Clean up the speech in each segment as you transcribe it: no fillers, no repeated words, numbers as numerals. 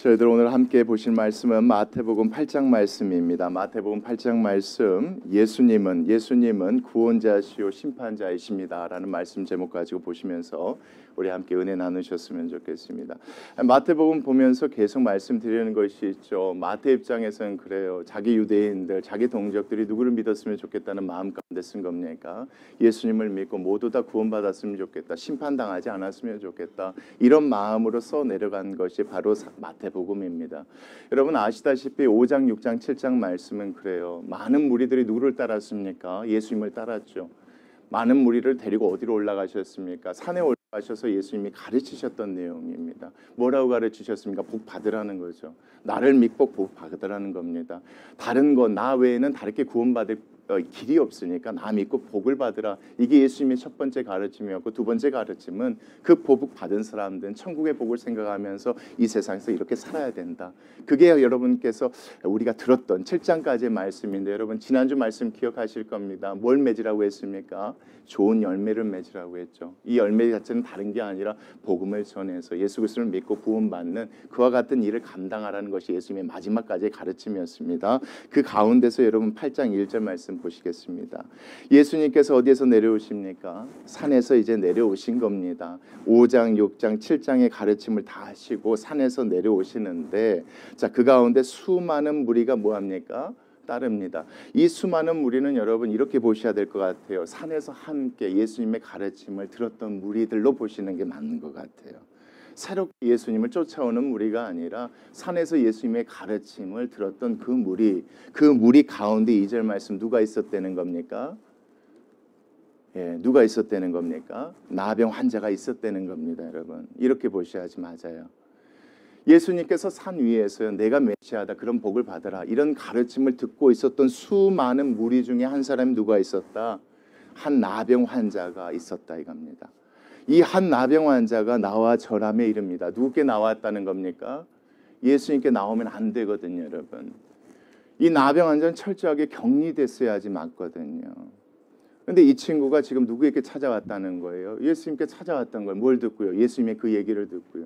저희들 오늘 함께 보실 말씀은 마태복음 8장 말씀입니다. 마태복음 8장 말씀, 예수님은 구원자시요 심판자이십니다 라는 말씀 제목 가지고 보시면서 우리 함께 은혜 나누셨으면 좋겠습니다. 마태복음 보면서 계속 말씀드리는 것이 있죠. 마태 입장에서는 그래요. 자기 유대인들, 자기 동족들이 누구를 믿었으면 좋겠다는 마음 가운데 쓴 겁니까? 예수님을 믿고 모두 다 구원받았으면 좋겠다, 심판당하지 않았으면 좋겠다, 이런 마음으로 써 내려간 것이 바로 마태복음입니다. 여러분 아시다시피 5장, 6장, 7장 말씀은 그래요. 많은 무리들이 누구를 따랐습니까? 예수님을 따랐죠. 많은 무리를 데리고 어디로 올라가셨습니까? 산에 올라가셔서 예수님이 가르치셨던 내용입니다. 뭐라고 가르치셨습니까? 복 받으라는 거죠. 나를 믿고 복 받으라는 겁니다. 다른 것, 나 외에는 다르게 구원받을 길이 없으니까 나 믿고 복을 받으라. 이게 예수님의 첫 번째 가르침이었고, 두 번째 가르침은 그 복 받은 사람들은 천국의 복을 생각하면서 이 세상에서 이렇게 살아야 된다. 그게 여러분께서 우리가 들었던 7장까지의 말씀인데, 여러분 지난주 말씀 기억하실 겁니다. 뭘 맺으라고 했습니까? 좋은 열매를 맺으라고 했죠. 이 열매 자체는 다른 게 아니라 복음을 전해서 예수 그리스도를 믿고 구원받는 그와 같은 일을 감당하라는 것이 예수님의 마지막까지의 가르침이었습니다. 그 가운데서 여러분 8장 1절 말씀 보시겠습니다. 예수님께서 어디에서 내려오십니까? 산에서 이제 내려오신 겁니다. 5장, 6장, 7장의 가르침을 다 하시고 산에서 내려오시는데, 자, 그 가운데 수많은 무리가 뭐합니까? 따릅니다. 이 수많은 무리는 여러분 이렇게 보셔야 될 것 같아요. 산에서 함께 예수님의 가르침을 들었던 무리들로 보시는 게 맞는 것 같아요. 새롭게 예수님을 쫓아오는 무리가 아니라 산에서 예수님의 가르침을 들었던 그 무리 가운데 2절 말씀 누가 있었다는 겁니까? 누가 있었다는 겁니까? 나병 환자가 있었다는 겁니다. 여러분 이렇게 보셔야지 맞아요. 예수님께서 산 위에서 내가 메시아다, 그런 복을 받아라, 이런 가르침을 듣고 있었던 수많은 무리 중에 한 사람이 누가 있었다? 한 나병 환자가 있었다 이겁니다. 이 한 나병 환자가 나와 절함에 이릅니다. 누구께 나왔다는 겁니까? 예수님께 나오면 안 되거든요. 여러분 이 나병 환자는 철저하게 격리됐어야지 맞거든요. 근데 이 친구가 지금 누구에게 찾아왔다는 거예요? 예수님께 찾아왔던 거예요. 뭘 듣고요? 예수님의 그 얘기를 듣고요.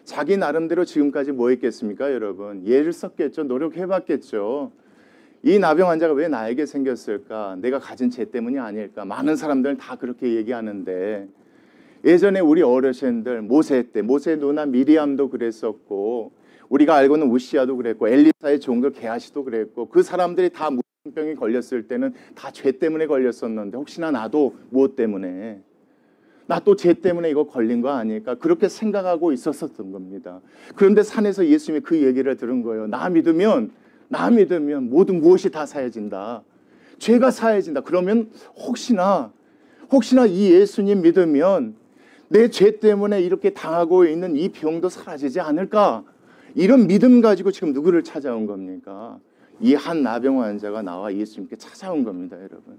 자기 나름대로 지금까지 뭐 했겠습니까? 여러분 예를 썼겠죠. 노력해봤겠죠. 이 나병 환자가 왜 나에게 생겼을까? 내가 가진 죄 때문이 아닐까? 많은 사람들은 다 그렇게 얘기하는데, 예전에 우리 어르신들 모세 때 모세의 누나 미리암도 그랬었고, 우리가 알고는 우시아도 그랬고, 엘리사의 종들 게하시도 그랬고, 그 사람들이 다 무병이 걸렸을 때는 다 죄 때문에 걸렸었는데, 혹시나 나도 무엇 때문에, 나 또 죄 때문에 이거 걸린 거 아닐까? 그렇게 생각하고 있었던 겁니다. 그런데 산에서 예수님이 그 얘기를 들은 거예요. 나 믿으면 모든 무엇이 다 사해진다. 죄가 사해진다. 그러면 혹시나 이 예수님 믿으면 내 죄 때문에 이렇게 당하고 있는 이 병도 사라지지 않을까? 이런 믿음 가지고 지금 누구를 찾아온 겁니까? 이 한 나병 환자가 나와 예수님께 찾아온 겁니다, 여러분.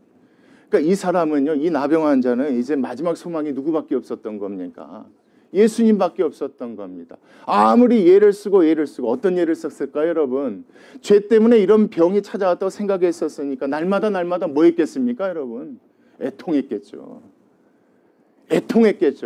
그러니까 이 사람은요, 이 나병 환자는 이제 마지막 소망이 누구밖에 없었던 겁니까? 예수님밖에 없었던 겁니다. 아무리 예를 쓰고 어떤 예를 썼을까요, 여러분? 죄 때문에 이런 병이 찾아왔다고 생각했었으니까 날마다 뭐 했겠습니까, 여러분? 애통했겠죠.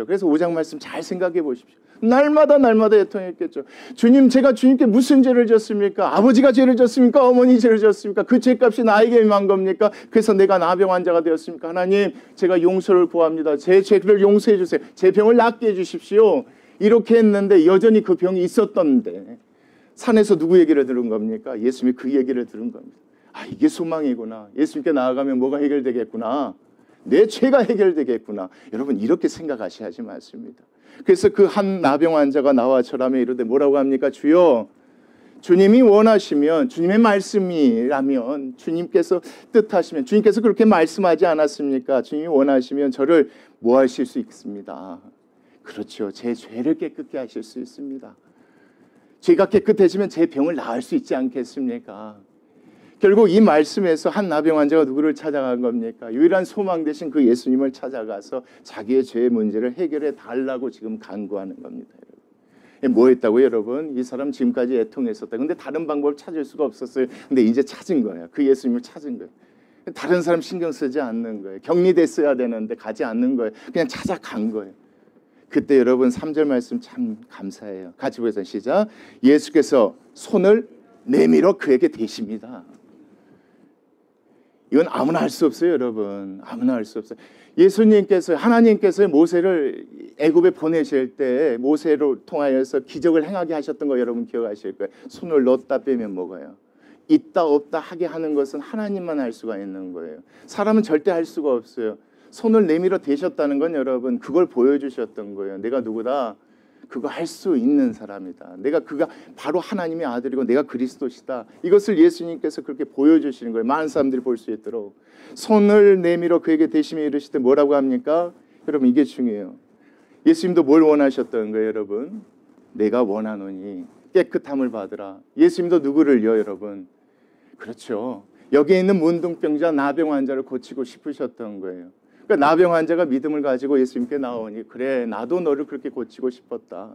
그래서 5장 말씀 잘 생각해 보십시오. 날마다 애통했겠죠. 주님, 제가 주님께 무슨 죄를 졌습니까? 아버지가 죄를 졌습니까? 어머니 죄를 졌습니까? 그 죄값이 나에게 임한 겁니까? 그래서 내가 나병 환자가 되었습니까? 하나님, 제가 용서를 구합니다. 제 죄를 용서해 주세요. 제 병을 낫게 해 주십시오. 이렇게 했는데 여전히 그 병이 있었던데, 산에서 누구 얘기를 들은 겁니까? 예수님이 그 얘기를 들은 겁니다. 아, 이게 소망이구나. 예수님께 나아가면 뭐가 해결되겠구나. 내 죄가 해결되겠구나. 여러분 이렇게 생각하셔야지 맞습니다. 그래서 그 한 나병 환자가 나와 절하며 이르되 뭐라고 합니까? 주여, 주님이 원하시면, 주님의 말씀이라면, 주님께서 뜻하시면, 주님께서 그렇게 말씀하지 않았습니까? 주님이 원하시면 저를 뭐 하실 수 있습니다. 그렇죠. 제 죄를 깨끗게 하실 수 있습니다. 죄가 깨끗해지면 제 병을 나을 수 있지 않겠습니까? 결국 이 말씀에서 한 나병 환자가 누구를 찾아간 겁니까? 유일한 소망 되신 그 예수님을 찾아가서 자기의 죄의 문제를 해결해 달라고 지금 간구하는 겁니다. 여러분. 뭐 했다고요, 여러분? 이 사람 지금까지 애통했었다. 근데 다른 방법을 찾을 수가 없었어요. 근데 이제 찾은 거예요. 그 예수님을 찾은 거예요. 다른 사람 신경 쓰지 않는 거예요. 격리됐어야 되는데 가지 않는 거예요. 그냥 찾아간 거예요. 그때 여러분 3절 말씀 참 감사해요. 같이 보겠습니다. 시작. 예수께서 손을 내밀어 그에게 대십니다. 이건 아무나 할 수 없어요, 여러분. 아무나 할 수 없어요. 예수님께서, 하나님께서 모세를 애굽에 보내실 때 모세로 통하여서 기적을 행하게 하셨던 거 여러분 기억하실 거예요. 손을 넣었다 빼면 뭐가요? 있다 없다 하게 하는 것은 하나님만 할 수가 있는 거예요. 사람은 절대 할 수가 없어요. 손을 내밀어 대셨다는 건 여러분 그걸 보여주셨던 거예요. 내가 누구다? 그거 할 수 있는 사람이다. 그가 바로 하나님의 아들이고 내가 그리스도시다. 이것을 예수님께서 그렇게 보여주시는 거예요. 많은 사람들이 볼 수 있도록. 손을 내밀어 그에게 대시며 이르시되 뭐라고 합니까? 여러분 이게 중요해요. 예수님도 뭘 원하셨던 거예요, 여러분? 내가 원하노니 깨끗함을 받으라. 예수님도 누구를요, 여러분? 그렇죠. 여기에 있는 문둥병자 나병 환자를 고치고 싶으셨던 거예요. 그러니까 나병 환자가 믿음을 가지고 예수님께 나오니 그래 나도 너를 그렇게 고치고 싶었다.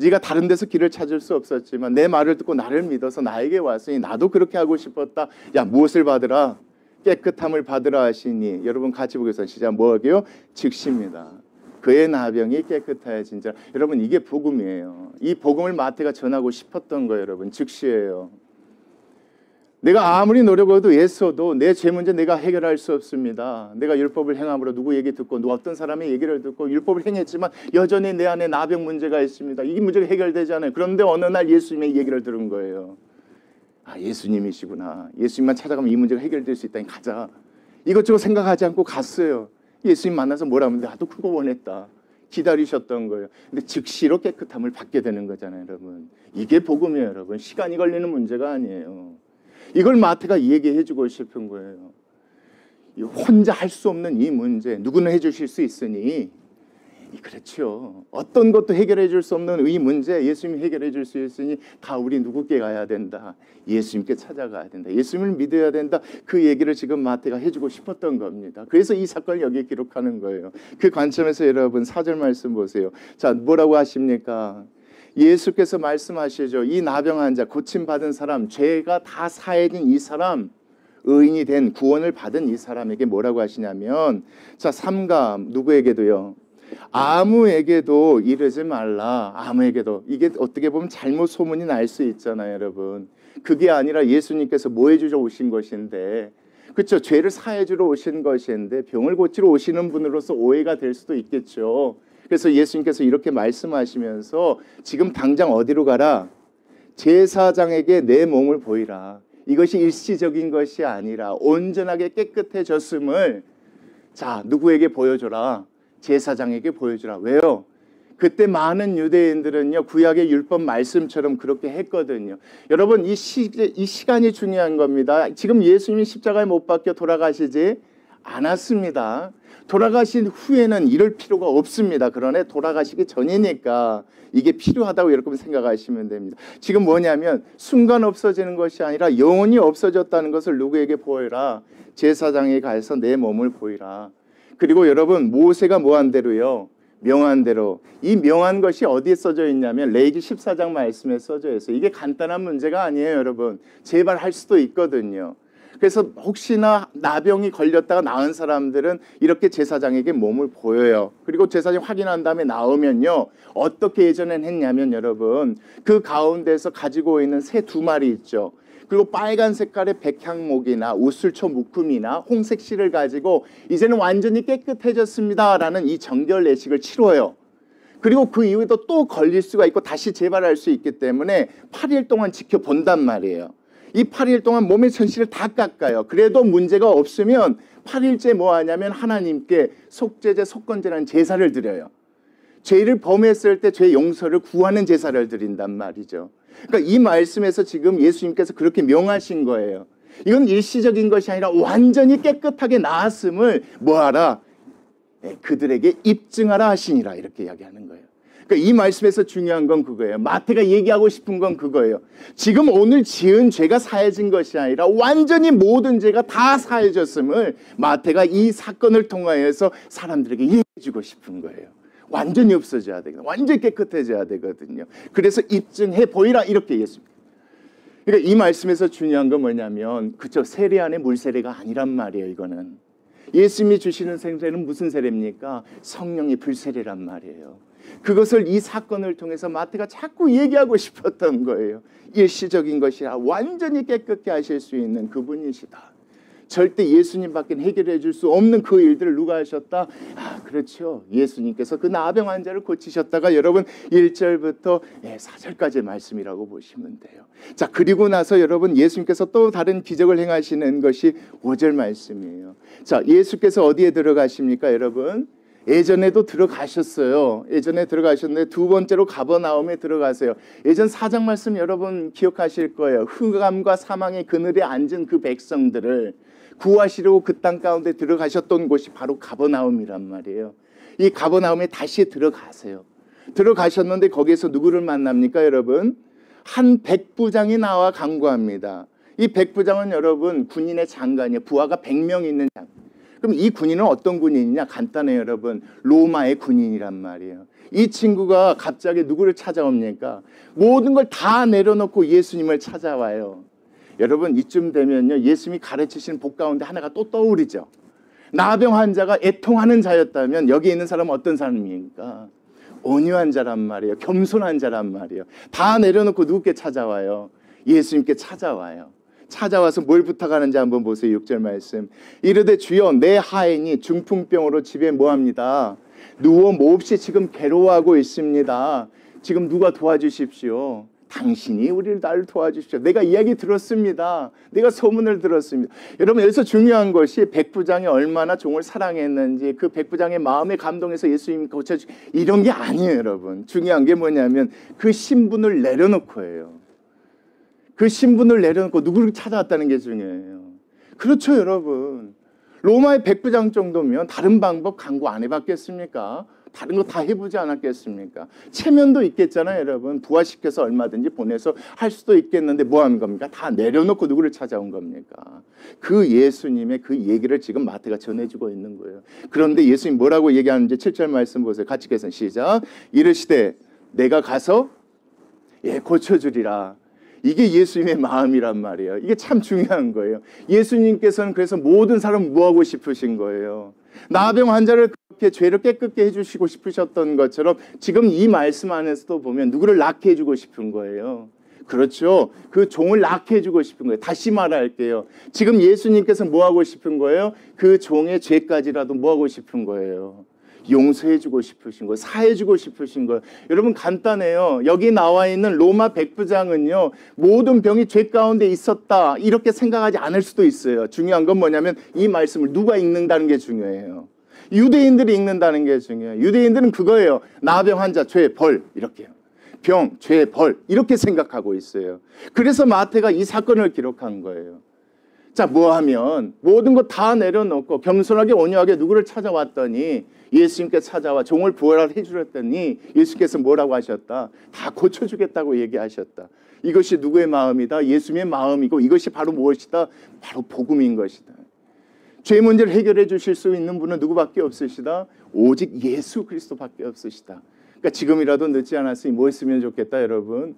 네가 다른 데서 길을 찾을 수 없었지만 내 말을 듣고 나를 믿어서 나에게 왔으니 나도 그렇게 하고 싶었다. 야 무엇을 받으라? 깨끗함을 받으라 하시니 여러분 같이 보겠습니다. 시작. 뭐하게요? 즉시입니다. 그의 나병이 깨끗하여진 자. 여러분 이게 복음이에요. 이 복음을 마태가 전하고 싶었던 거예요. 여러분 즉시예요. 내가 아무리 노력해도 애써도 내 죄 문제 내가 해결할 수 없습니다. 내가 율법을 행함으로 누구 얘기 듣고 어떤 사람의 얘기를 듣고 율법을 행했지만 여전히 내 안에 나병 문제가 있습니다. 이 문제가 해결되지 않아요. 그런데 어느 날 예수님의 얘기를 들은 거예요. 아 예수님이시구나. 예수님만 찾아가면 이 문제가 해결될 수 있다니 가자. 이것저것 생각하지 않고 갔어요. 예수님 만나서 뭐라면 나도 그거 원했다. 기다리셨던 거예요. 근데 즉시로 깨끗함을 받게 되는 거잖아요, 여러분. 이게 복음이에요, 여러분. 시간이 걸리는 문제가 아니에요. 이걸 마태가 얘기해 주고 싶은 거예요. 혼자 할 수 없는 이 문제 누구는 해주실 수 있으니 그렇죠. 어떤 것도 해결해 줄 수 없는 이 문제 예수님이 해결해 줄 수 있으니 다 우리 누구께 가야 된다. 예수님께 찾아가야 된다. 예수님을 믿어야 된다. 그 얘기를 지금 마태가 해주고 싶었던 겁니다. 그래서 이 사건을 여기에 기록하는 거예요. 그 관점에서 여러분 4절 말씀 보세요. 자 뭐라고 하십니까? 예수께서 말씀하시죠. 이 나병 환자 고침받은 사람 죄가 다 사해진 이 사람 의인이 된 구원을 받은 이 사람에게 뭐라고 하시냐면 자 삼가 누구에게도요. 아무에게도 이르지 말라. 아무에게도. 이게 어떻게 보면 잘못 소문이 날 수 있잖아요, 여러분. 그게 아니라 예수님께서 뭐 해주러 오신 것인데 그렇죠. 죄를 사해 주러 오신 것인데 병을 고치러 오시는 분으로서 오해가 될 수도 있겠죠. 그래서 예수님께서 이렇게 말씀하시면서 지금 당장 어디로 가라? 제사장에게 내 몸을 보이라. 이것이 일시적인 것이 아니라 온전하게 깨끗해졌음을 자 누구에게 보여줘라? 제사장에게 보여주라. 왜요? 그때 많은 유대인들은요 구약의 율법 말씀처럼 그렇게 했거든요. 여러분 이 시간이 중요한 겁니다. 지금 예수님이 십자가에 못 박혀 돌아가시지 않았습니다. 돌아가신 후에는 이럴 필요가 없습니다. 그러나 돌아가시기 전이니까 이게 필요하다고 여러분 생각하시면 됩니다. 지금 뭐냐면 순간 없어지는 것이 아니라 영원히 없어졌다는 것을 누구에게 보여라? 제사장에 가서 내 몸을 보이라. 그리고 여러분 모세가 뭐한 대로요? 명한 대로. 이 명한 것이 어디에 써져 있냐면 레위기 14장 말씀에 써져 있어요. 이게 간단한 문제가 아니에요, 여러분. 제발 할 수도 있거든요. 그래서 혹시나 나병이 걸렸다가 나은 사람들은 이렇게 제사장에게 몸을 보여요. 그리고 제사장이 확인한 다음에 나오면요. 어떻게 예전엔 했냐면 여러분 그 가운데서 가지고 있는 새 2마리 있죠. 그리고 빨간 색깔의 백향목이나 우슬초 묶음이나 홍색 실을 가지고 이제는 완전히 깨끗해졌습니다라는 이 정결 예식을 치러요. 그리고 그 이후에도 또 걸릴 수가 있고 다시 재발할 수 있기 때문에 8일 동안 지켜본단 말이에요. 이 8일 동안 몸의 천실을 다 깎아요. 그래도 문제가 없으면 8일째 뭐 하냐면 하나님께 속죄제 속건제라는 제사를 드려요. 죄를 범했을 때 죄 용서를 구하는 제사를 드린단 말이죠. 그러니까 이 말씀에서 지금 예수님께서 그렇게 명하신 거예요. 이건 일시적인 것이 아니라 완전히 깨끗하게 나았음을 뭐하라? 그들에게 입증하라 하시니라 이렇게 이야기하는 거예요. 그러니까 이 말씀에서 중요한 건 그거예요. 마태가 얘기하고 싶은 건 그거예요. 지금 오늘 지은 죄가 사해진 것이 아니라 완전히 모든 죄가 다 사해졌음을 마태가 이 사건을 통하여서 사람들에게 얘기해주고 싶은 거예요. 완전히 없어져야 되거든요. 완전히 깨끗해져야 되거든요. 그래서 입증해 보이라 이렇게 예수님. 그러니까 이 말씀에서 중요한 건 뭐냐면 그쵸 세례 안에 물세례가 아니란 말이에요. 이거는 예수님이 주시는 세례는 무슨 세례입니까? 성령의 불세례란 말이에요. 그것을 이 사건을 통해서 마태가 자꾸 얘기하고 싶었던 거예요. 일시적인 것이라 완전히 깨끗게 하실 수 있는 그분이시다. 절대 예수님밖에 해결해 줄 수 없는 그 일들을 누가 하셨다? 그렇죠. 예수님께서 그 나병 환자를 고치셨다가 여러분 1절부터 4절까지의 말씀이라고 보시면 돼요. 자, 그리고 나서 여러분 예수님께서 또 다른 기적을 행하시는 것이 5절 말씀이에요. 자, 예수께서 어디에 들어가십니까, 여러분? 예전에도 들어가셨어요. 예전에 들어가셨는데 두 번째로 가버나움에 들어가세요. 예전 4장 말씀 여러분 기억하실 거예요. 흑암과 사망의 그늘에 앉은 그 백성들을 구하시려고 그 땅 가운데 들어가셨던 곳이 바로 가버나움이란 말이에요. 이 가버나움에 다시 들어가세요. 들어가셨는데 거기에서 누구를 만납니까, 여러분? 한 백부장이 나와 간구합니다. 이 백부장은 여러분 군인의 장관이에요. 부하가 100명 있는 장관. 그럼 이 군인은 어떤 군인이냐? 간단해요, 여러분. 로마의 군인이란 말이에요. 이 친구가 갑자기 누구를 찾아옵니까? 모든 걸 다 내려놓고 예수님을 찾아와요. 여러분, 이쯤 되면요, 예수님이 가르치신 복 가운데 하나가 또 떠오르죠. 나병 환자가 애통하는 자였다면 여기 있는 사람은 어떤 사람입니까? 온유한 자란 말이에요. 겸손한 자란 말이에요. 다 내려놓고 누구께 찾아와요? 예수님께 찾아와요. 찾아와서 뭘 부탁하는지 한번 보세요. 6절 말씀. 이르되 주여 내 하인이 중풍병으로 집에 뭐합니다? 누워 몹시 지금 괴로워하고 있습니다. 지금 누가 도와주십시오. 당신이 나를 도와주십시오. 내가 이야기 들었습니다. 내가 소문을 들었습니다. 여러분, 여기서 중요한 것이 백부장이 얼마나 종을 사랑했는지, 그 백부장의 마음에 감동해서 예수님이 고쳐주시고 이런 게 아니에요, 여러분. 중요한 게 뭐냐면 그 신분을 내려놓고예요. 그 신분을 내려놓고 누구를 찾아왔다는 게 중요해요. 그렇죠, 여러분. 로마의 백부장 정도면 다른 방법 강구 안 해봤겠습니까? 다른 거 다 해보지 않았겠습니까? 체면도 있겠잖아요, 여러분. 부하시켜서 얼마든지 보내서 할 수도 있겠는데 뭐 하는 겁니까? 다 내려놓고 누구를 찾아온 겁니까? 그 예수님의 그 얘기를 지금 마태가 전해주고 있는 거예요. 그런데 예수님 뭐라고 얘기하는지 7절 말씀 보세요. 같이 계산 시작. 이르시되 내가 가서 고쳐주리라. 이게 예수님의 마음이란 말이에요. 이게 참 중요한 거예요. 예수님께서는 그래서 모든 사람을 뭐하고 싶으신 거예요? 나병 환자를 그렇게 죄를 깨끗게 해주시고 싶으셨던 것처럼 지금 이 말씀 안에서도 보면 누구를 낫게 해주고 싶은 거예요. 그렇죠. 그 종을 낫게 해주고 싶은 거예요. 다시 말할게요. 지금 예수님께서 뭐하고 싶은 거예요? 그 종의 죄까지라도 뭐하고 싶은 거예요? 용서해주고 싶으신 거예요. 사해주고 싶으신 거예요. 여러분, 간단해요. 여기 나와 있는 로마 백부장은요, 모든 병이 죄 가운데 있었다 이렇게 생각하지 않을 수도 있어요. 중요한 건 뭐냐면 이 말씀을 누가 읽는다는 게 중요해요. 유대인들이 읽는다는 게 중요해요. 유대인들은 그거예요. 나병 환자, 죄, 벌 이렇게요. 병, 죄, 벌 이렇게 생각하고 있어요. 그래서 마태가 이 사건을 기록한 거예요. 자, 뭐 하면 모든 거 다 내려놓고 겸손하게 온유하게 누구를 찾아왔더니 예수님께 찾아와 종을 부활해 주셨더니 예수께서 뭐라고 하셨다? 다 고쳐주겠다고 얘기하셨다. 이것이 누구의 마음이다? 예수님의 마음이고 이것이 바로 무엇이다? 바로 복음인 것이다. 죄 문제를 해결해 주실 수 있는 분은 누구밖에 없으시다? 오직 예수 그리스도밖에 없으시다. 그러니까 지금이라도 늦지 않았으니 뭐 했으면 좋겠다, 여러분?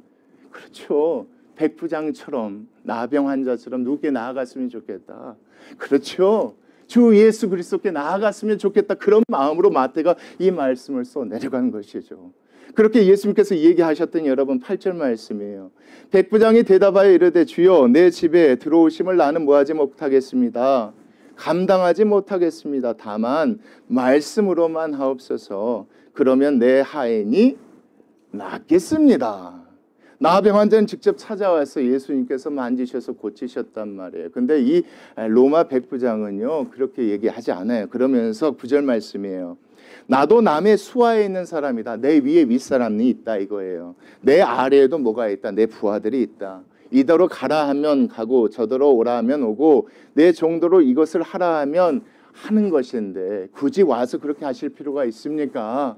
그렇죠. 백부장처럼 나병 환자처럼 누구께 나아갔으면 좋겠다. 그렇죠. 주 예수 그리스도께 나아갔으면 좋겠다. 그런 마음으로 마태가 이 말씀을 써 내려간 것이죠. 그렇게 예수님께서 얘기하셨던 여러분 8절 말씀이에요. 백부장이 대답하여 이르되 주여 내 집에 들어오심을 나는 뭐하지 못하겠습니다. 감당하지 못하겠습니다. 다만 말씀으로만 하옵소서. 그러면 내 하인이 낫겠습니다. 나병 환자는 직접 찾아와서 예수님께서 만지셔서 고치셨단 말이에요. 근데 이 로마 백부장은요 그렇게 얘기하지 않아요. 그러면서 9절 말씀이에요. 나도 남의 수하에 있는 사람이다. 내 위에 윗사람이 있다 이거예요. 내 아래에도 뭐가 있다. 내 부하들이 있다. 이더러 가라 하면 가고 저더러 오라 하면 오고 내 정도로 이것을 하라 하면 하는 것인데 굳이 와서 그렇게 하실 필요가 있습니까?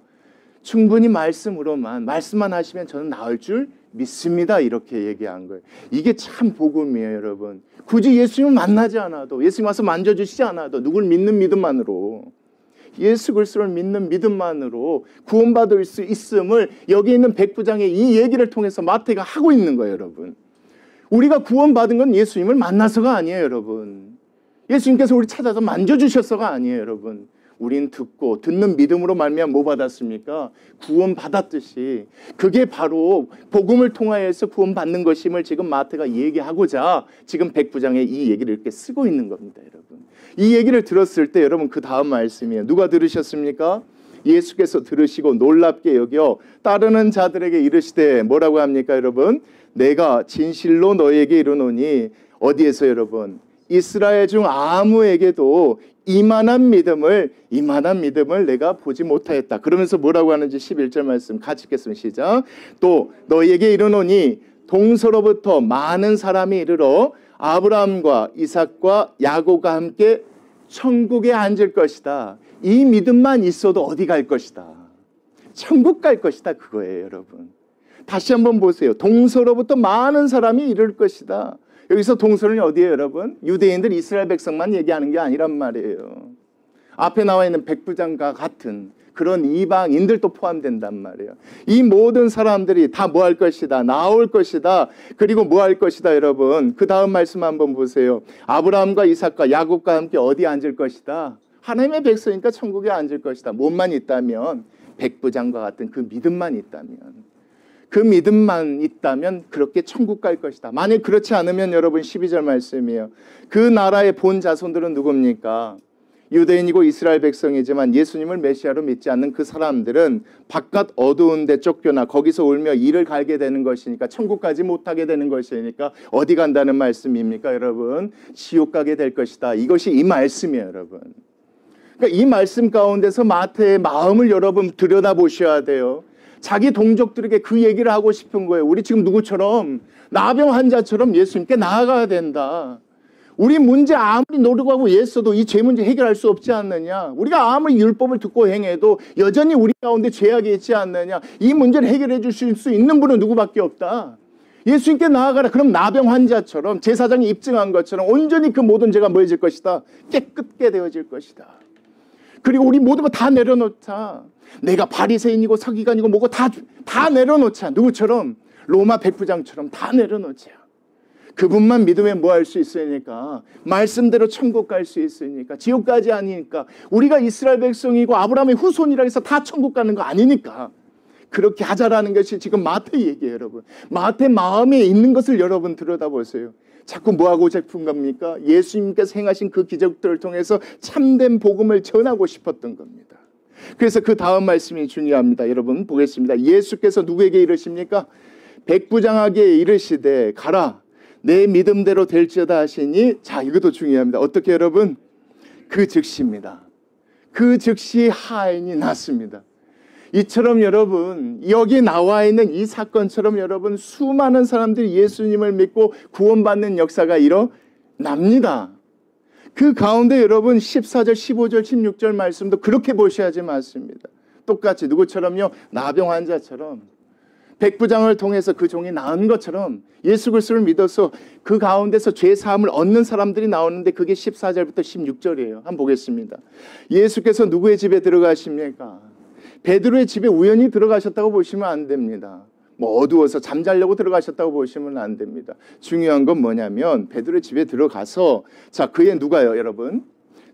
충분히 말씀으로만 말씀만 하시면 저는 나을 줄 믿습니다. 이렇게 얘기한 거예요. 이게 참 복음이에요, 여러분. 굳이 예수님을 만나지 않아도 예수님 와서 만져주시지 않아도 누굴 믿는 믿음만으로 예수 그리스도를 믿는 믿음만으로 구원받을 수 있음을 여기 있는 백부장의 이 얘기를 통해서 마태가 하고 있는 거예요, 여러분. 우리가 구원받은 건 예수님을 만나서가 아니에요, 여러분. 예수님께서 우리 찾아서 만져주셔서가 아니에요, 여러분. 우린 듣고 듣는 믿음으로 말미암아 뭐 받았습니까? 구원 받았듯이 그게 바로 복음을 통하여서 구원 받는 것임을 지금 마태가 얘기하고자 지금 백부장에 이 얘기를 이렇게 쓰고 있는 겁니다, 여러분. 이 얘기를 들었을 때 여러분 그 다음 말씀이에요. 누가 들으셨습니까? 예수께서 들으시고 놀랍게 여겨 따르는 자들에게 이르시되 뭐라고 합니까, 여러분? 내가 진실로 너에게 이르노니 어디에서 여러분? 이스라엘 중 아무에게도 이만한 믿음을 내가 보지 못하였다. 그러면서 뭐라고 하는지 11절 말씀 같이 읽겠습니다. 시작. 또 너희에게 이르노니 동서로부터 많은 사람이 이르러 아브라함과 이삭과 야곱과 함께 천국에 앉을 것이다. 이 믿음만 있어도 어디 갈 것이다. 천국 갈 것이다. 그거예요, 여러분. 다시 한번 보세요. 동서로부터 많은 사람이 이룰 것이다. 여기서 동서는 어디예요, 여러분? 유대인들 이스라엘 백성만 얘기하는 게 아니란 말이에요. 앞에 나와 있는 백부장과 같은 그런 이방인들도 포함된단 말이에요. 이 모든 사람들이 다 뭐 할 것이다. 나올 것이다. 그리고 뭐 할 것이다, 여러분. 그 다음 말씀 한번 보세요. 아브라함과 이삭과 야곱과 함께 어디 앉을 것이다. 하나님의 백성이니까 천국에 앉을 것이다. 뭐만 있다면? 백부장과 같은 그 믿음만 있다면. 그 믿음만 있다면 그렇게 천국 갈 것이다. 만약 그렇지 않으면 여러분 12절 말씀이에요. 그 나라의 본 자손들은 누굽니까? 유대인이고 이스라엘 백성이지만 예수님을 메시아로 믿지 않는 그 사람들은 바깥 어두운 데 쫓겨나 거기서 울며 이를 갈게 되는 것이니까 천국 가지 못하게 되는 것이니까 어디 간다는 말씀입니까, 여러분? 지옥 가게 될 것이다. 이것이 이 말씀이에요, 여러분. 그러니까 이 말씀 가운데서 마태의 마음을 여러분 들여다보셔야 돼요. 자기 동족들에게 그 얘기를 하고 싶은 거예요. 우리 지금 누구처럼 나병 환자처럼 예수님께 나아가야 된다. 우리 문제 아무리 노력하고 애써도 이 죄 문제 해결할 수 없지 않느냐. 우리가 아무리 율법을 듣고 행해도 여전히 우리 가운데 죄악이 있지 않느냐. 이 문제를 해결해 주실 수 있는 분은 누구밖에 없다. 예수님께 나아가라. 그럼 나병 환자처럼 제사장이 입증한 것처럼 온전히 그 모든 죄가 뭐해질 것이다. 깨끗게 되어질 것이다. 그리고 우리 모든 거 다 내려놓자. 내가 바리새인이고 서기관이고 뭐고 다 내려놓자. 누구처럼? 로마 백부장처럼 다 내려놓자. 그분만 믿으면 뭐 할 수 있으니까? 말씀대로 천국 갈 수 있으니까. 지옥까지 아니니까. 우리가 이스라엘 백성이고 아브라함의 후손이라 해서 다 천국 가는 거 아니니까. 그렇게 하자라는 것이 지금 마태 얘기예요, 여러분. 마태 마음에 있는 것을 여러분 들여다보세요. 자꾸 뭐하고 싶은 겁니까? 예수님께서 행하신 그 기적들을 통해서 참된 복음을 전하고 싶었던 겁니다. 그래서 그 다음 말씀이 중요합니다. 여러분 보겠습니다. 예수께서 누구에게 이르십니까? 백부장에게 이르시되 가라 내 믿음대로 될지어다 하시니, 자 이것도 중요합니다. 어떻게 여러분? 그 즉시입니다. 그 즉시 하인이 났습니다. 이처럼 여러분 여기 나와 있는 이 사건처럼 여러분 수많은 사람들이 예수님을 믿고 구원받는 역사가 일어납니다. 그 가운데 여러분 14절, 15절, 16절 말씀도 그렇게 보셔야지 맞습니다. 똑같이 누구처럼요? 나병 환자처럼 백부장을 통해서 그 종이 나은 것처럼 예수 그리스도를 믿어서 그 가운데서 죄 사함을 얻는 사람들이 나오는데 그게 14절부터 16절이에요. 한번 보겠습니다. 예수께서 누구의 집에 들어가십니까? 베드로의 집에 우연히 들어가셨다고 보시면 안 됩니다. 뭐 어두워서 잠자려고 들어가셨다고 보시면 안 됩니다. 중요한 건 뭐냐면 베드로의 집에 들어가서 자 그의 누가요 여러분?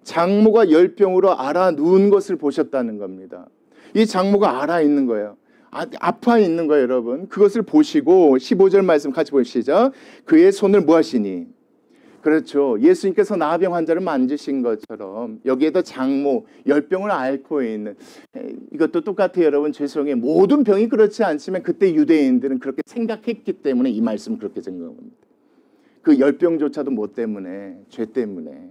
장모가 10병으로 앓아 누운 것을 보셨다는 겁니다. 이 장모가 앓아 있는 거예요. 아파 있는 거예요, 여러분. 그것을 보시고 15절 말씀 같이 보시죠. 그의 손을 뭐 하시니? 그렇죠. 예수님께서 나병 환자를 만지신 것처럼 여기에도 장모 10병을 앓고 있는, 이것도 똑같아요, 여러분. 죄송해요. 모든 병이 그렇지 않지만 그때 유대인들은 그렇게 생각했기 때문에 이 말씀을 그렇게 생각한 겁니다. 그 10병조차도 뭐 때문에? 죄 때문에.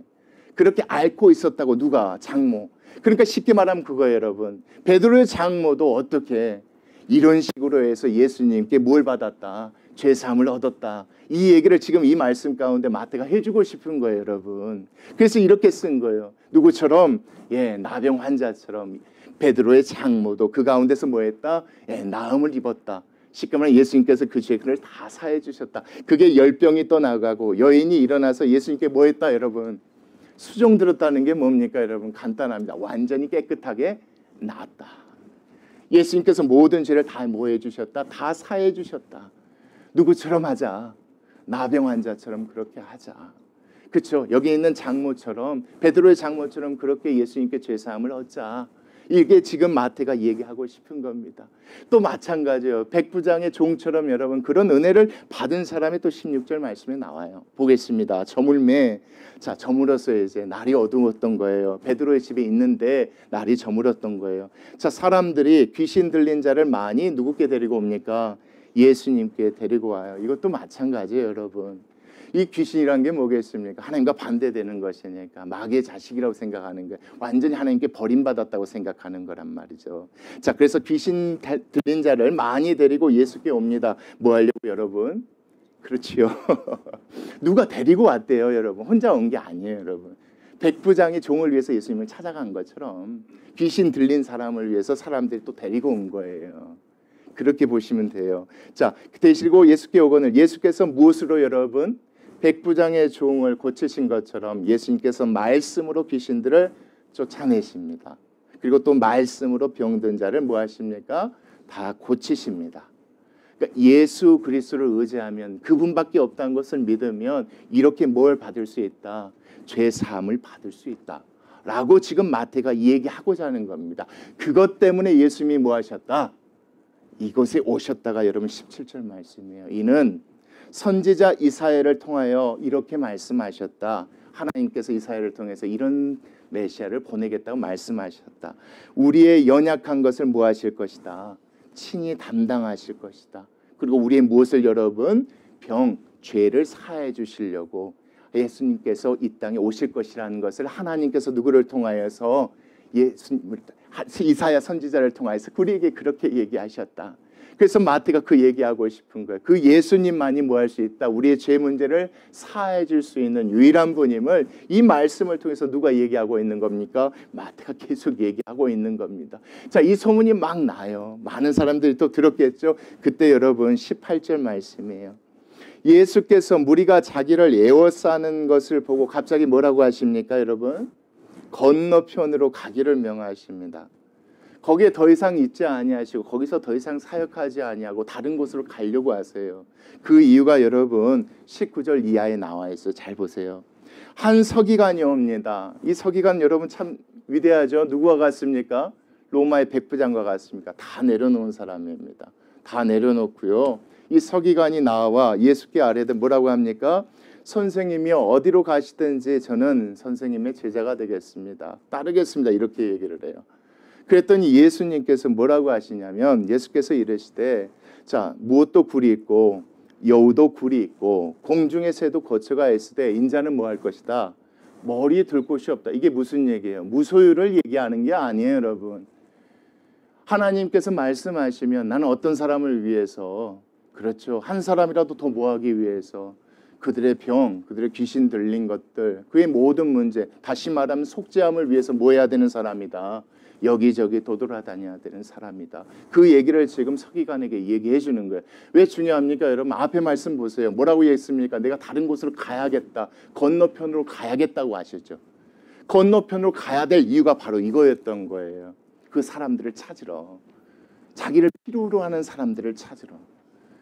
그렇게 앓고 있었다고. 누가? 장모. 그러니까 쉽게 말하면 그거예요, 여러분. 베드로의 장모도 어떻게 이런 식으로 해서 예수님께 뭘 받았다? 죄사함을 얻었다. 이 얘기를 지금 이 말씀 가운데 마태가 해주고 싶은 거예요, 여러분. 그래서 이렇게 쓴 거예요. 누구처럼? 나병 환자처럼 베드로의 장모도 그 가운데서 뭐 했다? 나음을 입었다. 쉽게 말하면 예수님께서 그 죄를 다 사해 주셨다. 그게 10병이 떠나가고 여인이 일어나서 예수님께 뭐 했다, 여러분? 수종 들었다는 게 뭡니까, 여러분? 간단합니다. 완전히 깨끗하게 나았다. 예수님께서 모든 죄를 다 뭐 해주셨다? 다 사해 주셨다. 누구처럼 하자? 나병 환자처럼 그렇게 하자. 그렇죠. 여기 있는 장모처럼, 베드로의 장모처럼 그렇게 예수님께 죄사함을 얻자. 이게 지금 마태가 얘기하고 싶은 겁니다. 또 마찬가지예요. 백부장의 종처럼 여러분 그런 은혜를 받은 사람이 또 16절 말씀에 나와요. 보겠습니다. 저물매. 자, 저물어서 이제 날이 어두웠던 거예요. 베드로의 집에 있는데 날이 저물었던 거예요. 자, 사람들이 귀신 들린 자를 많이 누구께 데리고 옵니까? 예수님께 데리고 와요. 이것도 마찬가지예요, 여러분. 이 귀신이란 게 뭐겠습니까? 하나님과 반대되는 것이니까 마귀의 자식이라고 생각하는 거예요. 완전히 하나님께 버림받았다고 생각하는 거란 말이죠. 자, 그래서 귀신 들린 자를 많이 데리고 예수께 옵니다. 뭐 하려고 여러분? 그렇지요. 누가 데리고 왔대요, 여러분. 혼자 온 게 아니에요, 여러분. 백부장이 종을 위해서 예수님을 찾아간 것처럼 귀신 들린 사람을 위해서 사람들이 또 데리고 온 거예요. 그렇게 보시면 돼요. 자, 데리고 예수께 오거늘 예수께서 무엇으로 여러분? 백부장의 종을 고치신 것처럼 예수님께서 말씀으로 귀신들을 쫓아내십니다. 그리고 또 말씀으로 병든 자를 뭐 하십니까? 다 고치십니다. 그러니까 예수 그리스도를 의지하면 그분밖에 없다는 것을 믿으면 이렇게 뭘 받을 수 있다? 죄 사함을 받을 수 있다. 라고 지금 마태가 얘기하고자 하는 겁니다. 그것 때문에 예수님이 뭐 하셨다? 이곳에 오셨다가 여러분 17절 말씀이에요. 이는 선지자 이사야를 통하여 이렇게 말씀하셨다. 하나님께서 이사야를 통해서 이런 메시아를 보내겠다고 말씀하셨다. 우리의 연약한 것을 뭐 하실 것이다? 친히 담당하실 것이다. 그리고 우리의 무엇을 여러분? 병, 죄를 사해 주시려고 예수님께서 이 땅에 오실 것이라는 것을 하나님께서 누구를 통하여서 이사야 선지자를 통해서 우리에게 그렇게 얘기하셨다. 그래서 마태가 그 얘기하고 싶은 거예요. 그 예수님만이 뭐 할 수 있다. 우리의 죄 문제를 사해 줄 수 있는 유일한 분임을 이 말씀을 통해서 누가 얘기하고 있는 겁니까? 마태가 계속 얘기하고 있는 겁니다. 자, 이 소문이 막 나요. 많은 사람들이 또 들었겠죠. 그때 여러분 18절 말씀이에요. 예수께서 무리가 자기를 에워싸는 것을 보고 갑자기 뭐라고 하십니까, 여러분? 건너편으로 가기를 명하십니다. 거기에 더 이상 있지 아니하시고 거기서 더 이상 사역하지 아니하고 다른 곳으로 가려고 하세요. 그 이유가 여러분 19절 이하에 나와 있어요. 잘 보세요. 한 서기관이 옵니다. 이 서기관 여러분 참 위대하죠. 누구와 같습니까? 로마의 백부장과 같습니까? 다 내려놓은 사람입니다. 다 내려놓고요. 이 서기관이 나와 예수께 아뢰되 뭐라고 합니까? 선생님이여 어디로 가시든지 저는 선생님의 제자가 되겠습니다. 따르겠습니다. 이렇게 얘기를 해요. 그랬더니 예수님께서 뭐라고 하시냐면 예수께서 이르시되 자, 무엇도 굴이 있고 여우도 굴이 있고 공중의 새도 거처가 있으되 인자는 뭐 할 것이다? 머리에 둘 곳이 없다. 이게 무슨 얘기예요? 무소유를 얘기하는 게 아니에요, 여러분. 하나님께서 말씀하시면 나는 어떤 사람을 위해서, 그렇죠, 한 사람이라도 더 모하기 위해서 그들의 병, 그들의 귀신 들린 것들, 그의 모든 문제, 다시 말하면 속죄함을 위해서 뭐 해야 되는 사람이다. 여기저기 도돌아다녀야 되는 사람이다. 그 얘기를 지금 서기관에게 얘기해 주는 거예요. 왜 중요합니까? 여러분 앞에 말씀 보세요. 뭐라고 했습니까? 내가 다른 곳으로 가야겠다. 건너편으로 가야겠다고 하셨죠. 건너편으로 가야 될 이유가 바로 이거였던 거예요. 그 사람들을 찾으러, 자기를 필요로 하는 사람들을 찾으러,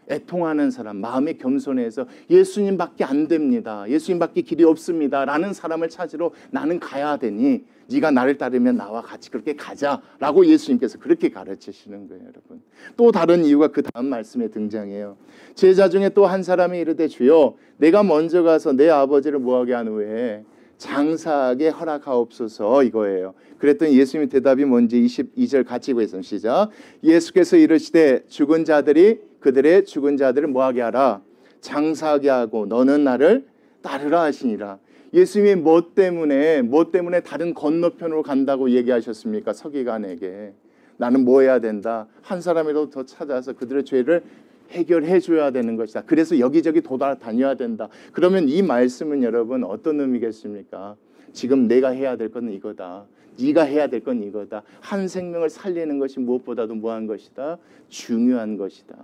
애통하는 사람, 마음에 겸손해서 예수님밖에 안 됩니다. 예수님밖에 길이 없습니다. 라는 사람을 찾으러 나는 가야 되니 네가 나를 따르면 나와 같이 그렇게 가자라고 예수님께서 그렇게 가르치시는 거예요, 여러분. 또 다른 이유가 그 다음 말씀에 등장해요. 제자 중에 또 한 사람이 이르되 주여 내가 먼저 가서 내 아버지를 뭐하게 한 후에 장사하게 허락하옵소서, 이거예요. 그랬더니 예수님의 대답이 뭔지 22절 같이 보겠습니다. 시작. 예수께서 이르시되 죽은 자들이 그들의 죽은 자들을 뭐하게 하라? 장사하게 하고 너는 나를 따르라 하시니라. 예수님이 뭐 때문에 다른 건너편으로 간다고 얘기하셨습니까? 서기관에게. 나는 뭐 해야 된다? 한 사람이라도 더 찾아서 그들의 죄를 해결해 줘야 되는 것이다. 그래서 여기저기 돌아다녀야 된다. 그러면 이 말씀은 여러분 어떤 의미겠습니까? 지금 내가 해야 될 건 이거다. 네가 해야 될 건 이거다. 한 생명을 살리는 것이 무엇보다도 뭐한 것이다? 중요한 것이다.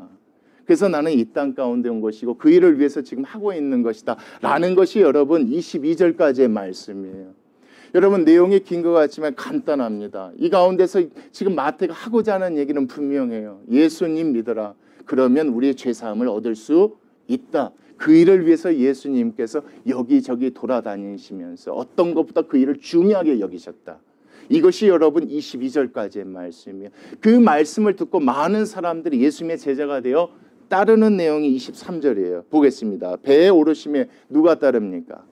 그래서 나는 이 땅 가운데 온 것이고 그 일을 위해서 지금 하고 있는 것이다 라는 것이 여러분 22절까지의 말씀이에요. 여러분 내용이 긴 것 같지만 간단합니다. 이 가운데서 지금 마태가 하고자 하는 얘기는 분명해요. 예수님 믿어라. 그러면 우리의 죄사함을 얻을 수 있다. 그 일을 위해서 예수님께서 여기저기 돌아다니시면서 어떤 것보다 그 일을 중요하게 여기셨다. 이것이 여러분 22절까지의 말씀이에요. 그 말씀을 듣고 많은 사람들이 예수님의 제자가 되어 따르는 내용이 23절이에요. 보겠습니다. 배에 오르심에 누가 따릅니까?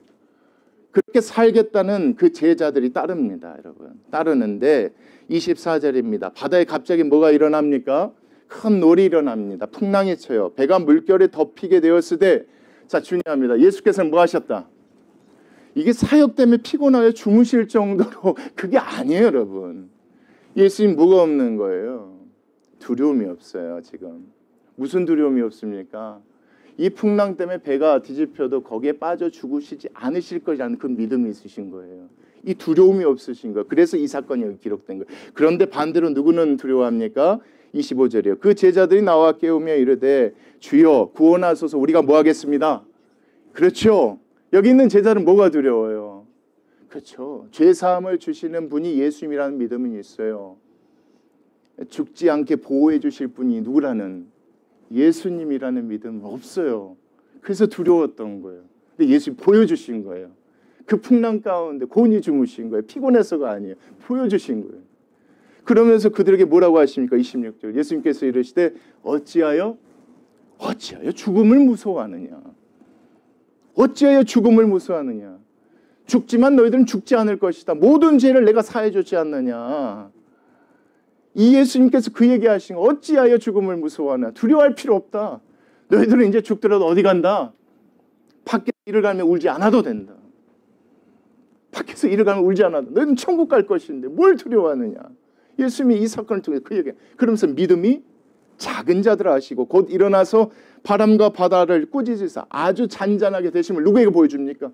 그렇게 살겠다는 그 제자들이 따릅니다. 여러분. 따르는데 24절입니다. 바다에 갑자기 뭐가 일어납니까? 큰 놀이 일어납니다. 풍랑이 쳐요. 배가 물결에 덮이게 되었으되, 자, 중요합니다. 예수께서는 뭐 하셨다? 이게 사역 때문에 피곤하게 주무실 정도로 그게 아니에요, 여러분. 예수님 뭐가 없는 거예요? 두려움이 없어요, 지금. 무슨 두려움이 없습니까? 이 풍랑 때문에 배가 뒤집혀도 거기에 빠져 죽으시지 않으실 것이라는 그 믿음이 있으신 거예요. 이 두려움이 없으신 거예요. 그래서 이 사건이 여기 기록된 거예요. 그런데 반대로 누구는 두려워합니까? 25절이요. 그 제자들이 나와 깨우며 이르되 주여 구원하소서. 우리가 뭐 하겠습니다? 그렇죠. 여기 있는 제자는 뭐가 두려워요? 그렇죠. 죄사함을 주시는 분이 예수님이라는 믿음은 있어요. 죽지 않게 보호해 주실 분이 누구라는 예수님이라는 믿음은 없어요. 그래서 두려웠던 거예요. 근데 예수님이 보여주신 거예요. 그 풍랑 가운데 곤히 주무신 거예요. 피곤해서가 아니에요. 보여주신 거예요. 그러면서 그들에게 뭐라고 하십니까? 26절. 예수님께서 이르시되 어찌하여 죽음을 무서워하느냐. 어찌하여 죽음을 무서워하느냐. 죽지만 너희들은 죽지 않을 것이다. 모든 죄를 내가 사해 주지 않느냐. 이 예수님께서 그 얘기하신 거. 어찌하여 죽음을 무서워하느냐. 두려워할 필요 없다. 너희들은 이제 죽더라도 어디 간다? 밖에 일을 가면 울지 않아도 된다. 밖에서 일을 가면 울지 않아도. 너희는 천국 갈 것인데 뭘 두려워하느냐. 예수님이 이 사건을 통해 그 얘기. 그러면서 믿음이 작은 자들 하시고 곧 일어나서 바람과 바다를 꾸짖으사 아주 잔잔하게 되심을 누구에게 보여줍니까?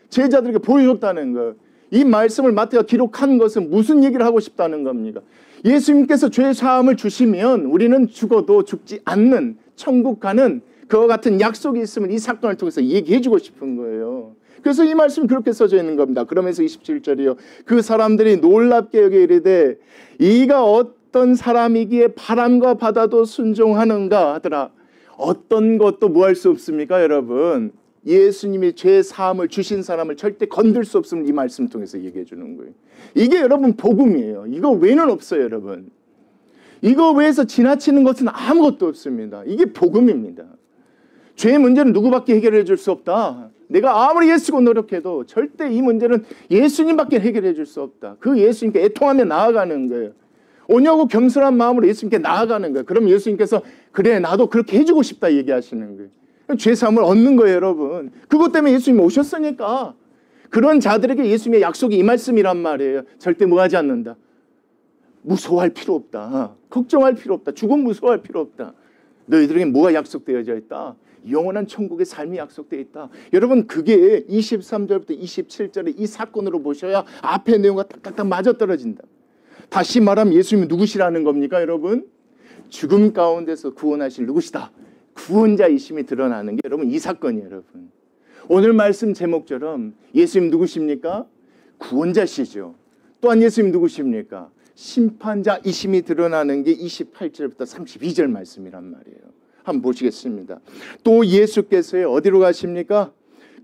제자들에게 보여줬다는 거예요. 이 말씀을 마태가 기록한 것은 무슨 얘기를 하고 싶다는 겁니까? 예수님께서 죄 사함을 주시면 우리는 죽어도 죽지 않는 천국 가는 그와 같은 약속이 있음을 이 사건을 통해서 얘기해 주고 싶은 거예요. 그래서 이 말씀이 그렇게 써져 있는 겁니다. 그러면서 27절이요. 그 사람들이 놀랍게 여기 이르되 이가 어떤 사람이기에 바람과 바다도 순종하는가 하더라. 어떤 것도 뭐 할 수 없습니까, 여러분? 예수님이 죄 사함을 주신 사람을 절대 건들 수 없음을 이 말씀 통해서 얘기해 주는 거예요. 이게 여러분 복음이에요. 이거 외에는 없어요, 여러분. 이거 외에서 지나치는 것은 아무것도 없습니다. 이게 복음입니다. 죄의 문제는 누구밖에 해결해 줄 수 없다. 내가 아무리 애쓰고 노력해도 절대 이 문제는 예수님밖에 해결해 줄 수 없다. 그 예수님께 애통하며 나아가는 거예요. 오냐고 겸손한 마음으로 예수님께 나아가는 거예요. 그럼 예수님께서 그래 나도 그렇게 해주고 싶다 얘기하시는 거예요. 죄사함을 얻는 거예요, 여러분. 그것 때문에 예수님이 오셨으니까. 그런 자들에게 예수님의 약속이 이 말씀이란 말이에요. 절대 뭐 하지 않는다. 무서워할 필요 없다. 걱정할 필요 없다. 죽음 무서워할 필요 없다. 너희들에게 뭐가 약속되어져 있다? 영원한 천국의 삶이 약속되어 있다. 여러분 그게 23절부터 27절의 이 사건으로 보셔야 앞의 내용과 딱딱딱 맞아떨어진다. 다시 말하면 예수님은 누구시라는 겁니까, 여러분? 죽음 가운데서 구원하실 누구시다. 구원자이심이 드러나는 게 여러분 이 사건이에요, 여러분. 오늘 말씀 제목처럼 예수님 누구십니까? 구원자시죠. 또한 예수님 누구십니까? 심판자이심이 드러나는 게 28절부터 32절 말씀이란 말이에요. 한번 보시겠습니다. 또 예수께서 어디로 가십니까?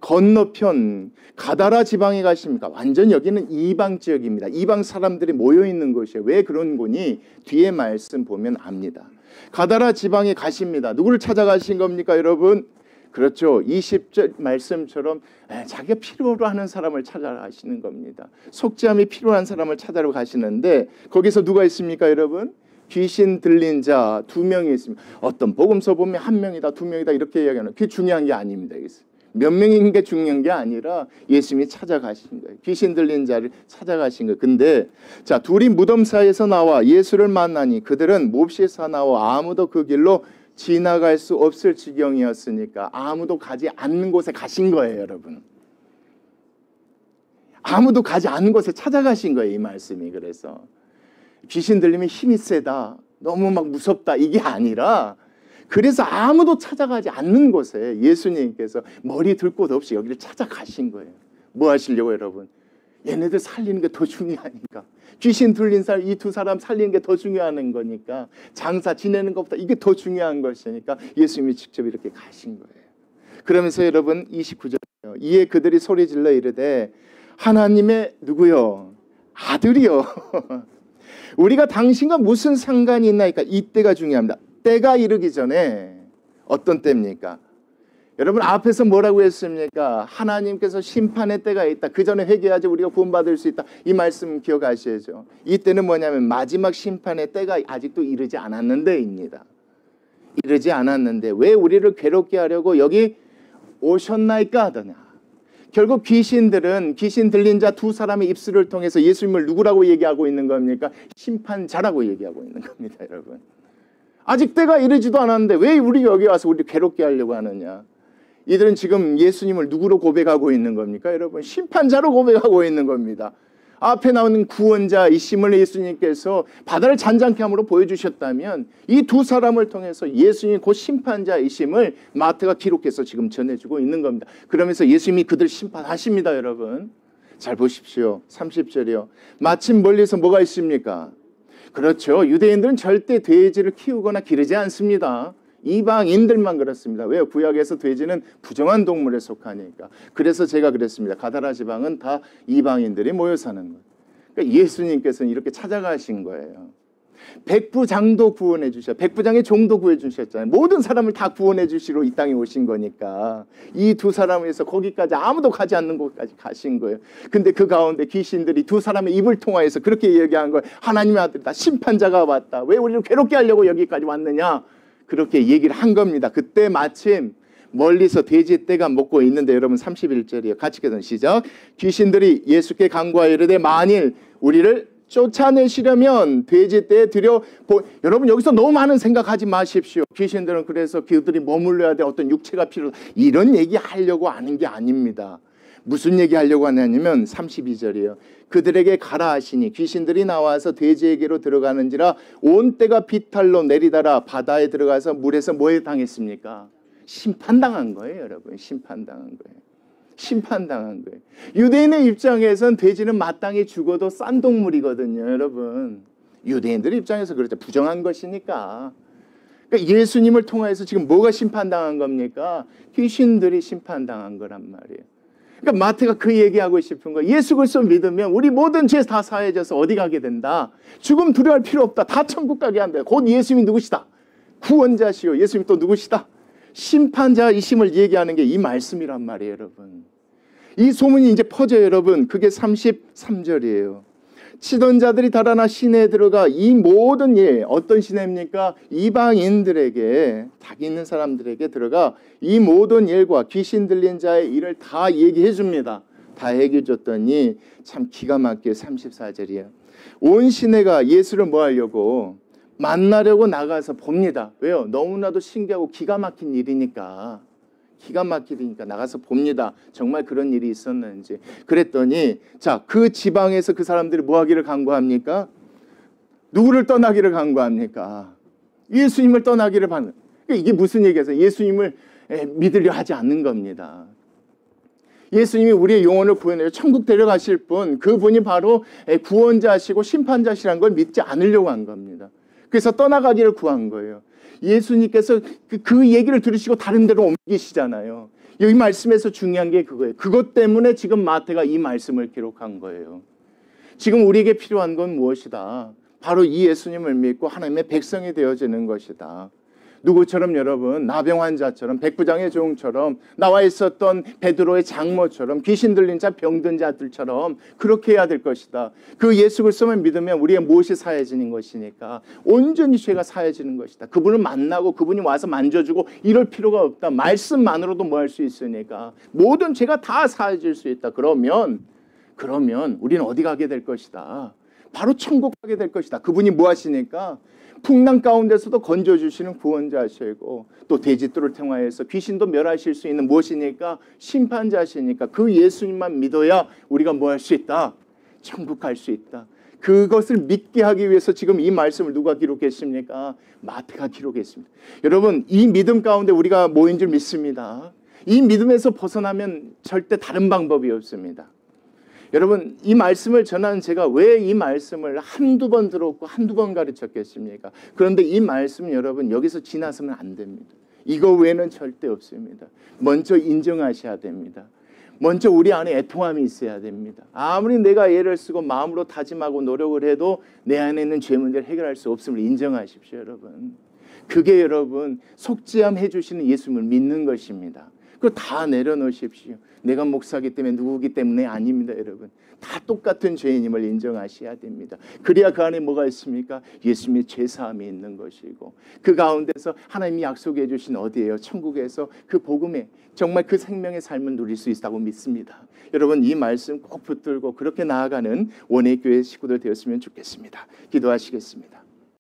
건너편 가다라 지방에 가십니까? 완전 여기는 이방 지역입니다. 이방 사람들이 모여있는 곳이에요. 왜 그런 거니? 뒤에 말씀 보면 압니다. 가다라 지방에 가십니다. 누구를 찾아가신 겁니까, 여러분? 그렇죠. 20절 말씀처럼 자기가 필요로 하는 사람을 찾아가시는 겁니다. 속죄함이 필요한 사람을 찾아러 가시는데 거기서 누가 있습니까, 여러분? 귀신 들린 자 2명이 있습니다. 어떤 복음서 보면 1명이다, 2명이다 이렇게 이야기하는 그게 중요한 게 아닙니다. 몇 명인 게 중요한 게 아니라 예수님이 찾아가신 거예요. 귀신 들린 자를 찾아가신 거예요. 근데 자 둘이 무덤 사이에서 나와 예수를 만나니 그들은 몹시 사나워 아무도 그 길로 지나갈 수 없을 지경이었으니까 아무도 가지 않는 곳에 가신 거예요, 여러분. 아무도 가지 않는 곳에 찾아가신 거예요, 이 말씀이. 그래서 귀신 들리면 힘이 세다, 너무 막 무섭다 이게 아니라 그래서 아무도 찾아가지 않는 곳에 예수님께서 머리 들 곳 없이 여기를 찾아가신 거예요. 뭐 하시려고, 여러분? 얘네들 살리는 게 더 중요하니까. 귀신 들린 사람, 이 2사람 살리는 게 더 중요한 거니까. 장사 지내는 것보다 이게 더 중요한 것이니까 예수님이 직접 이렇게 가신 거예요. 그러면서 여러분 29절이요. 이에 그들이 소리질러 이르되 하나님의 누구요? 아들이요. 우리가 당신과 무슨 상관이 있나이까? 이때가 중요합니다. 때가 이르기 전에 어떤 때입니까? 여러분 앞에서 뭐라고 했습니까? 하나님께서 심판의 때가 있다. 그 전에 회개하지 우리가 구원받을 수 있다. 이 말씀 기억하셔야죠. 이 때는 뭐냐면 마지막 심판의 때가 아직도 이르지 않았는데입니다. 이르지 않았는데 왜 우리를 괴롭게 하려고 여기 오셨나이까 하더냐. 결국 귀신들은 귀신 들린 자 두 사람의 입술을 통해서 예수님을 누구라고 얘기하고 있는 겁니까? 심판자라고 얘기하고 있는 겁니다, 여러분. 아직 때가 이르지도 않았는데 왜 우리 여기 와서 우리 괴롭게 하려고 하느냐. 이들은 지금 예수님을 누구로 고백하고 있는 겁니까? 여러분 심판자로 고백하고 있는 겁니다. 앞에 나오는 구원자이심을 예수님께서 바다를 잔잔케 함으로 보여주셨다면 이 두 사람을 통해서 예수님이 곧 심판자이심을 마태가 기록해서 지금 전해주고 있는 겁니다. 그러면서 예수님이 그들 심판하십니다. 여러분 잘 보십시오. 30절이요. 마침 멀리서 뭐가 있습니까? 그렇죠. 유대인들은 절대 돼지를 키우거나 기르지 않습니다. 이방인들만 그렇습니다. 왜요? 구약에서 돼지는 부정한 동물에 속하니까. 그래서 제가 그랬습니다. 가다라 지방은 다 이방인들이 모여 사는 거예요. 그러니까 예수님께서는 이렇게 찾아가신 거예요. 백부장도 구원해 주셔. 백부장의 종도 구해 주셨잖아요. 모든 사람을 다 구원해 주시러 이 땅에 오신 거니까 이 두 사람을 위해서 거기까지 아무도 가지 않는 곳까지 가신 거예요. 근데 그 가운데 귀신들이 두 사람의 입을 통하여서 그렇게 얘기한 거예요. 하나님의 아들이다. 심판자가 왔다. 왜 우리를 괴롭게 하려고 여기까지 왔느냐. 그렇게 얘기를 한 겁니다. 그때 마침 멀리서 돼지 떼가 먹고 있는데 여러분 31절이에요. 같이 계속 시작. 귀신들이 예수께 간구하여 이르되 만일 우리를 쫓아내시려면 돼지 떼에 여러분 여기서 너무 많은 생각하지 마십시오. 귀신들은 그래서 그들이 머물러야 돼. 어떤 육체가 필요하다. 이런 얘기 하려고 하는 게 아닙니다. 무슨 얘기 하려고 하냐면 32절이에요. 그들에게 가라 하시니 귀신들이 나와서 돼지에게로 들어가는지라 온 떼가 비탈로 내리다라 바다에 들어가서 물에서 뭐에 당했습니까? 심판당한 거예요. 여러분 심판당한 거예요. 심판당한 거예요. 유대인의 입장에선 돼지는 마땅히 죽어도 싼 동물이거든요. 여러분 유대인들 입장에서 그렇죠. 부정한 것이니까. 그러니까 예수님을 통해서 지금 뭐가 심판당한 겁니까? 귀신들이 심판당한 거란 말이에요. 그러니까 마태가 그 얘기하고 싶은 거예요. 예수 그리스도 믿으면 우리 모든 죄 다 사해져서 어디 가게 된다. 죽음 두려워할 필요 없다. 다 천국 가게 한다. 곧 예수님이 누구시다? 구원자시오. 예수님이 또 누구시다? 심판자이심을 얘기하는 게 이 말씀이란 말이에요. 여러분 이 소문이 이제 퍼져요. 여러분 그게 33절이에요. 치던 자들이 달아나 시내에 들어가 이 모든 일 어떤 시내입니까? 이방인들에게 닭 있는 사람들에게 들어가 이 모든 일과 귀신 들린 자의 일을 다 얘기해 줍니다. 다 얘기해 줬더니 참 기가 막히게 34절이에요. 온 시내가 예수를 뭐 하려고 만나려고 나가서 봅니다. 왜요? 너무나도 신기하고 기가 막힌 일이니까. 기가 막히니까 나가서 봅니다. 정말 그런 일이 있었는지. 그랬더니 자, 그 지방에서 그 사람들이 뭐 하기를 간구합니까? 누구를 떠나기를 간구합니까? 예수님을 떠나기를 반응. 이게 무슨 얘기예요? 예수님을 믿으려 하지 않는 겁니다. 예수님이 우리의 영혼을 구원해서 천국 데려가실 분, 그분이 바로 구원자시고 심판자시라는 걸 믿지 않으려고 한 겁니다. 그래서 떠나가기를 구한 거예요. 예수님께서 그 얘기를 들으시고 다른 데로 옮기시잖아요. 여기 말씀에서 중요한 게 그거예요. 그것 때문에 지금 마태가 이 말씀을 기록한 거예요. 지금 우리에게 필요한 건 무엇이다? 바로 이 예수님을 믿고 하나님의 백성이 되어지는 것이다. 누구처럼 여러분 나병 환자처럼 백부장의 종처럼 나와 있었던 베드로의 장모처럼 귀신 들린 자 병든 자들처럼 그렇게 해야 될 것이다. 그 예수 그리스도만 믿으면 우리의 무엇이 사해지는 것이니까 온전히 죄가 사해지는 것이다. 그분을 만나고 그분이 와서 만져주고 이럴 필요가 없다. 말씀만으로도 뭐 할 수 있으니까 모든 죄가 다 사해질 수 있다. 그러면 우리는 어디 가게 될 것이다. 바로 천국 가게 될 것이다. 그분이 뭐 하시니까 풍랑 가운데서도 건져주시는 구원자시고 또 돼지들을 통하여서 귀신도 멸하실 수 있는 무엇이니까 심판자시니까 그 예수님만 믿어야 우리가 뭐 할 수 있다? 천국 갈 수 있다. 그것을 믿게 하기 위해서 지금 이 말씀을 누가 기록했습니까? 마태가 기록했습니다. 여러분 이 믿음 가운데 우리가 모인 줄 믿습니다. 이 믿음에서 벗어나면 절대 다른 방법이 없습니다. 여러분 이 말씀을 전하는 제가 왜 이 말씀을 한두 번 들었고 한두 번 가르쳤겠습니까? 그런데 이 말씀 여러분 여기서 지나서는 안 됩니다. 이거 외에는 절대 없습니다. 먼저 인정하셔야 됩니다. 먼저 우리 안에 애통함이 있어야 됩니다. 아무리 내가 애를 쓰고 마음으로 다짐하고 노력을 해도 내 안에 있는 죄 문제를 해결할 수 없음을 인정하십시오, 여러분. 그게 여러분 속죄함 해주시는 예수님을 믿는 것입니다. 그거 다 내려놓으십시오. 내가 목사기 때문에 누구기 때문에 아닙니다, 여러분. 다 똑같은 죄인임을 인정하셔야 됩니다. 그래야 그 안에 뭐가 있습니까? 예수님의 죄사함이 있는 것이고 그 가운데서 하나님이 약속해 주신 어디예요? 천국에서 그 복음에 정말 그 생명의 삶을 누릴 수 있다고 믿습니다. 여러분 이 말씀 꼭 붙들고 그렇게 나아가는 원해교회 식구들 되었으면 좋겠습니다. 기도하시겠습니다.